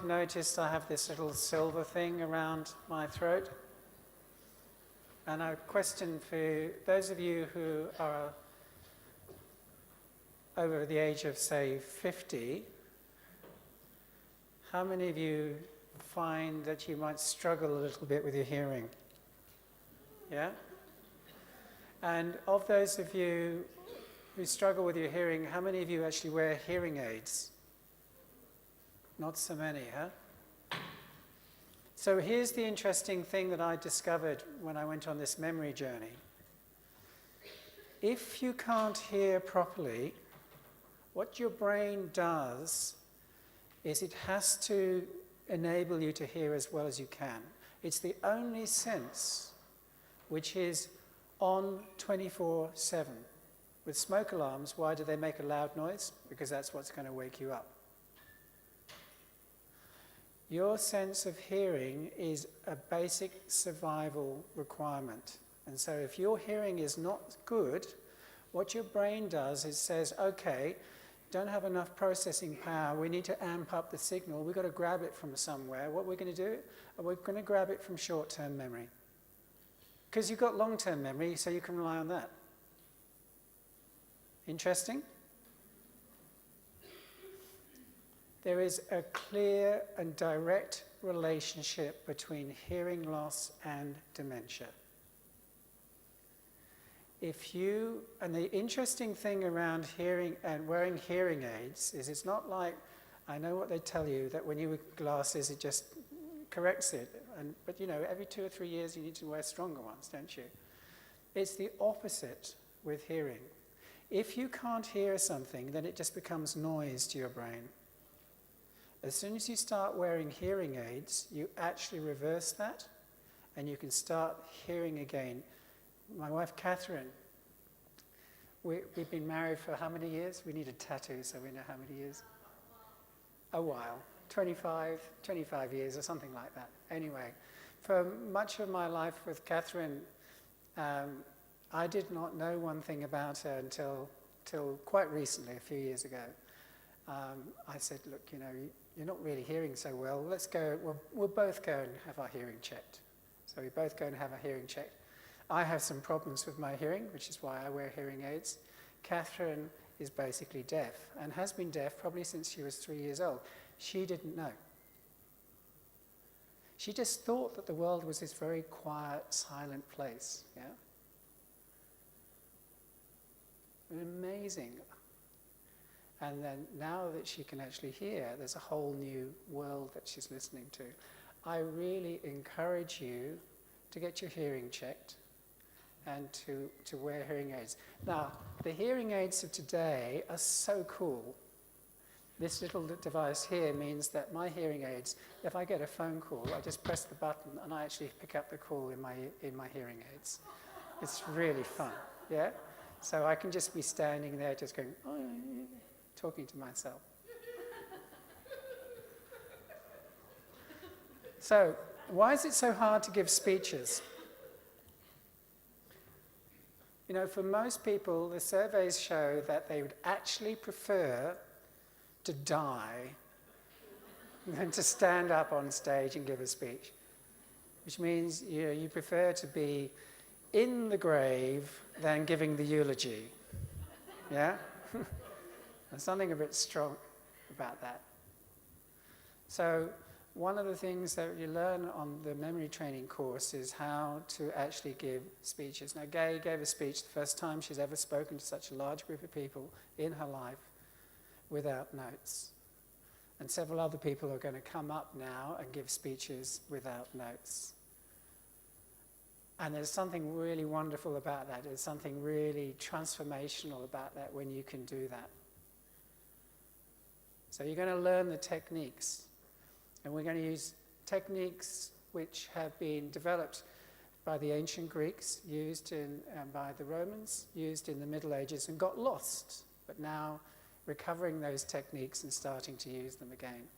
have noticed I have this little silver thing around my throat. And a question for those of you who are over the age of, say, 50, how many of you find that you might struggle a little bit with your hearing? Yeah? And of those of you who struggle with your hearing, how many of you actually wear hearing aids? Not so many, huh? So here's the interesting thing that I discovered when I went on this memory journey. If you can't hear properly, what your brain does is it has to enable you to hear as well as you can. It's the only sense which is on 24/7. With smoke alarms, why do they make a loud noise? Because that's what's going to wake you up. Your sense of hearing is a basic survival requirement. And so if your hearing is not good, what your brain does is says, okay, don't have enough processing power, we need to amp up the signal, we've got to grab it from somewhere. What we're going to do, we're going to grab it from short-term memory. Because you've got long-term memory, so you can rely on that. Interesting? There is a clear and direct relationship between hearing loss and dementia. And the interesting thing around hearing and wearing hearing aids is it's not like, I know what they tell you, that when you wear glasses it just corrects it. But you know, every 2 or 3 years you need to wear stronger ones, don't you? It's the opposite with hearing. If you can't hear something, then it just becomes noise to your brain. As soon as you start wearing hearing aids, you actually reverse that, and you can start hearing again. My wife, Catherine, we've been married for how many years? We need a tattoo so we know how many years. A while. 25 years or something like that. Anyway, for much of my life with Catherine, I did not know one thing about her until quite recently, a few years ago. I said, look, you know, you're not really hearing so well. Let's go, we'll both go and have our hearing checked. So we both go and have our hearing checked. I have some problems with my hearing, which is why I wear hearing aids. Catherine is basically deaf and has been deaf probably since she was 3 years old. She didn't know. She just thought that the world was this very quiet, silent place. Yeah? Amazing. And then now that she can actually hear, there's a whole new world that she's listening to. I really encourage you to get your hearing checked and to wear hearing aids. Now, the hearing aids of today are so cool. This little device here means that my hearing aids, if I get a phone call, I just press the button and I actually pick up the call in my hearing aids. It's really fun, yeah? So I can just be standing there just going, oh, talking to myself. So, why is it so hard to give speeches? You know, for most people, the surveys show that they would actually prefer to die than to stand up on stage and give a speech. Which means, you know, you prefer to be in the grave than giving the eulogy. Yeah? There's something a bit strong about that. So one of the things that you learn on the memory training course is how to actually give speeches. Now, Gay gave a speech the first time she's ever spoken to such a large group of people in her life without notes. And several other people are going to come up now and give speeches without notes. And there's something really wonderful about that. There's something really transformational about that when you can do that. So you're going to learn the techniques. And we're going to use techniques which have been developed by the ancient Greeks, used by the Romans, used in the Middle Ages and got lost. But now recovering those techniques and starting to use them again.